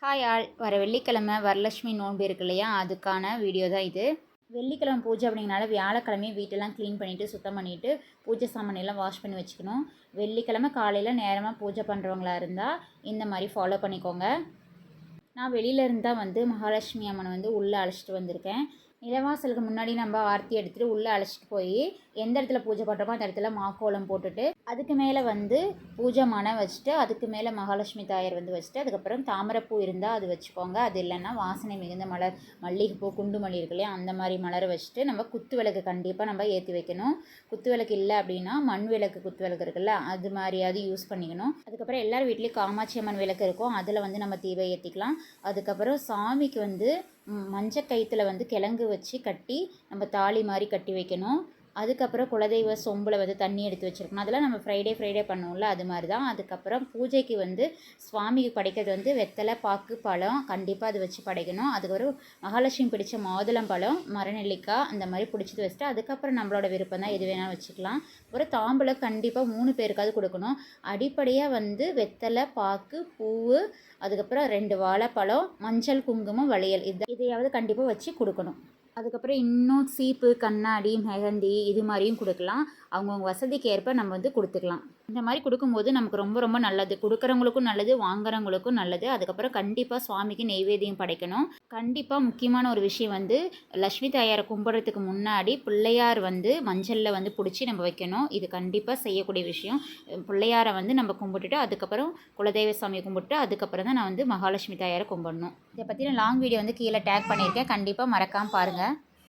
Hi all, வர வெள்ளிக்கிழமை வரலட்சுமி நோன்பு இருக்கு இல்லையா, அதுக்கான வீடியோ தான் இது. வெள்ளிக்கிழமை பூஜை அப்படிங்கனால வியாழக்கிழமையும் வீட்டெல்லாம் க்ளீன் பண்ணிவிட்டு சுத்தம் பண்ணிவிட்டு பூஜை சாமானெல்லாம் வாஷ் பண்ணி வச்சுக்கணும். வெள்ளிக்கிழமை காலையில் நேரமாக பூஜை பண்ணுறவங்களா இருந்தால் இந்த மாதிரி ஃபாலோ பண்ணிக்கோங்க. நான் வெளியிலேருந்து தான் மகாலட்சுமி அம்மனை உள்ளே அழைச்சிட்டு வந்திருக்கேன். நிலவாசலுக்கு முன்னாடி நம்ம ஆர்த்தி எடுத்துகிட்டு உள்ளே அழைச்சிட்டு போய் எந்த இடத்துல பூஜை பண்ணுறோமோ அந்த இடத்துல மாக்கோலம் போட்டுட்டு அதுக்கு மேலே பூஜை மனை வச்சுட்டு அதுக்கு மேலே மகாலட்சுமி தாயார் வச்சுட்டு அதுக்கப்புறம் தாமரைப்பூ இருந்தால் அது வச்சுக்கோங்க. அது இல்லைன்னா வாசனை மிகுந்த மலர், மல்லிகைப்பூ, குண்டு மல்லி இருக்கு இல்லையா, அந்த மாதிரி மலரை வச்சுட்டு நம்ம குத்து விளக்கு கண்டிப்பாக நம்ம ஏற்றி வைக்கணும். குத்து விளக்கு இல்லை அப்படின்னா மண் விளக்கு குத்து விளக்கு இருக்குல்ல, அது மாதிரியாவது யூஸ் பண்ணிக்கணும். அதுக்கப்புறம் எல்லார் வீட்லேயும் காமாட்சி அம்மன் விளக்கு இருக்கும், அதில் நம்ம தீபம் ஏற்றிக்கலாம். அதுக்கப்புறம் சாமிக்கு மஞ்சள் கயிற்றுல கிழங்கு வச்சு கட்டி நம்ம தாலி மாதிரி கட்டி வைக்கணும். அதுக்கப்புறம் குலதெய்வ சொம்பில் தண்ணி எடுத்து வச்சுருக்கணும். அதெல்லாம் நம்ம ஃப்ரைடே பண்ணுவோம்ல, அது மாதிரி தான். அதுக்கப்புறம் பூஜைக்கு சுவாமிக்கு படைக்கிறது வெத்தலை, பாக்கு, பழம் கண்டிப்பாக அது வச்சு படைக்கணும். அதுக்கப்புறம் மகாலட்சுமி பிடிச்ச மாதுளம் பழம், மரநெல்லிக்காய் அந்த மாதிரி பிடிச்சது வச்சுட்டு அதுக்கப்புறம் நம்மளோட விருப்பம் தான், எது வேணாலும் வச்சுக்கலாம். அப்புறம் தாம்பூலம் கண்டிப்பாக 3 பேருக்காவது கொடுக்கணும். அடிப்படையாக வெத்தலை, பாக்கு, பூவு, அதுக்கப்புறம் 2 வாழைப்பழம், மஞ்சள், குங்குமம், வளையல் இதையாவது கண்டிப்பாக வச்சு கொடுக்கணும். அதுக்கப்புறம் இன்னும் சீப்பு, கண்ணாடி, மெஹந்தி இது மாதிரியும் கொடுக்கலாம். அவங்கவுங்க வசதிக்கு ஏற்ப நம்ம கொடுத்துக்கலாம். இந்த மாதிரி கொடுக்கும்போது நமக்கு ரொம்ப ரொம்ப நல்லது. கொடுக்குறவங்களுக்கும் நல்லது, வாங்குறவங்களுக்கும் நல்லது. அதுக்கப்புறம் கண்டிப்பாக சுவாமிக்கு நெய்வேத்தியம் படைக்கணும். கண்டிப்பாக முக்கியமான ஒரு விஷயம் லக்ஷ்மி தாயாரை கும்பிட்றதுக்கு முன்னாடி பிள்ளையார் மஞ்சளில் பிடிச்சி நம்ம வைக்கணும். இது கண்டிப்பாக செய்யக்கூடிய விஷயம். பிள்ளையாரை நம்ம கும்பிட்டுட்டு அதுக்கப்புறம் குலதெய்வ சாமியை கும்பிட்டு அதுக்கப்புறம் தான் நான் மகாலட்சுமி தாயாரை கும்பிடணும். இதை பற்றின லாங் வீடியோ கீழே டேக் பண்ணியிருக்கேன், கண்டிப்பாக மறக்காமல் பாருங்கள்.